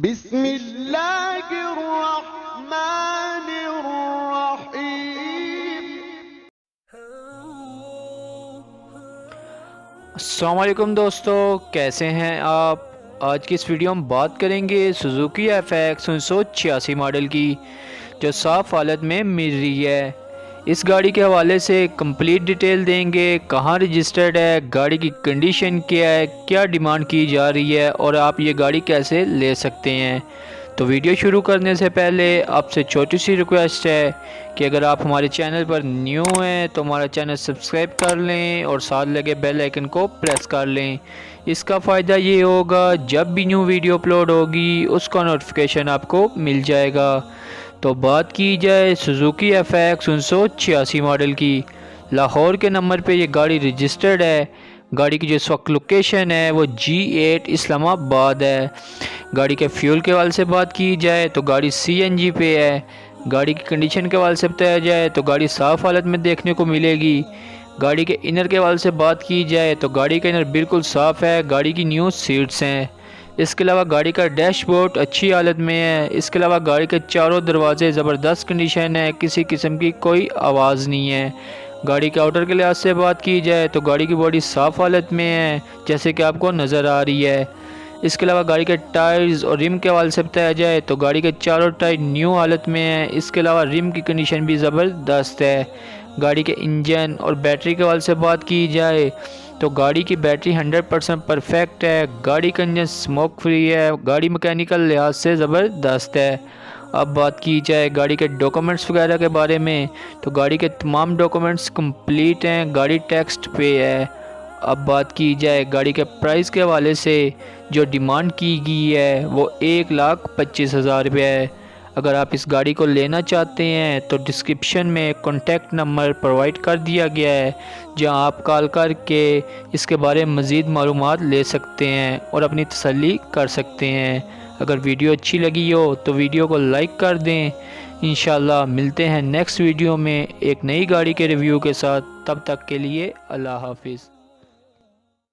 بسم اللہ الرحمن الرحیم۔ السلام علیکم دوستو، کیسے ہیں آپ؟ آج کی اس ویڈیو میں بات کریں گے سوزوکی FX 1986 ماڈل کی، جو صاف حالت میں مل رہی ہے۔ اس گاڑی کے حوالے سے کمپلیٹ ڈیٹیل دیں گے، کہاں رجسٹرڈ ہے، گاڑی کی کنڈیشن کیا ہے، کیا ڈیمانڈ کی جا رہی ہے اور آپ یہ گاڑی کیسے لے سکتے ہیں۔ تو ویڈیو شروع کرنے سے پہلے آپ سے چھوٹی سی ریکویسٹ ہے کہ اگر آپ ہمارے چینل پر نیو ہیں تو ہمارا چینل سبسکرائب کر لیں اور ساتھ لگے بیل آئیکن کو پریس کر لیں۔ اس کا فائدہ یہ ہوگا جب بھی نیو ویڈیو اپلوڈ ہوگی اس کا نوٹیفیکیشن آپ کو مل جائے گا۔ تو بات کی جائے سوزوکی FX 1986 ماڈل کی، لاہور کے نمبر پہ یہ گاڑی رجسٹرڈ ہے۔ گاڑی کی جو اس وقت لوکیشن ہے وہ G8 اسلام آباد ہے۔ گاڑی کے فیول کے حوالے سے بات کی جائے تو گاڑی CNG پہ ہے۔ گاڑی کی کنڈیشن کے حوالے سے بتایا جائے تو گاڑی صاف حالت میں دیکھنے کو ملے گی۔ گاڑی کے انر کے حوالے سے بات کی جائے تو گاڑی کا انر بالکل صاف ہے، گاڑی کی نیو سیٹس ہیں۔ اس کے علاوہ گاڑی کا ڈیش بورڈ اچھی حالت میں ہے۔ اس کے علاوہ گاڑی کے چاروں دروازے زبردست کنڈیشن ہے، کسی قسم کی کوئی آواز نہیں ہے۔ گاڑی کے آؤٹر کے لحاظ سے بات کی جائے تو گاڑی کی باڈی صاف حالت میں ہے، جیسے کہ آپ کو نظر آ رہی ہے۔ اس کے علاوہ گاڑی کے ٹائرز اور رم کے حوالے سے بتایا جائے تو گاڑی کے چاروں ٹائر نیو حالت میں ہیں۔ اس کے علاوہ رم کی کنڈیشن بھی زبردست ہے۔ گاڑی کے انجن اور بیٹری کے حوالے سے بات کی جائے تو گاڑی کی بیٹری 100% پرفیکٹ ہے۔ گاڑی کا انجن سموک فری ہے، گاڑی میکینیکل لحاظ سے زبردست ہے۔ اب بات کی جائے گاڑی کے ڈاکومنٹس وغیرہ کے بارے میں تو گاڑی کے تمام ڈاکومنٹس کمپلیٹ ہیں، گاڑی ٹیکسٹ پہ ہے۔ اب بات کی جائے گاڑی کے پرائس کے حوالے سے، جو ڈیمانڈ کی گئی ہے وہ 1,25,000 روپے ہے۔ اگر آپ اس گاڑی کو لینا چاہتے ہیں تو ڈسکرپشن میں کانٹیکٹ نمبر پرووائڈ کر دیا گیا ہے، جہاں آپ کال کر کے اس کے بارے میں مزید معلومات لے سکتے ہیں اور اپنی تسلی کر سکتے ہیں۔ اگر ویڈیو اچھی لگی ہو تو ویڈیو کو لائک کر دیں۔ انشاءاللہ ملتے ہیں نیکسٹ ویڈیو میں ایک نئی گاڑی کے ریویو کے ساتھ، تب تک کے لیے اللہ حافظ۔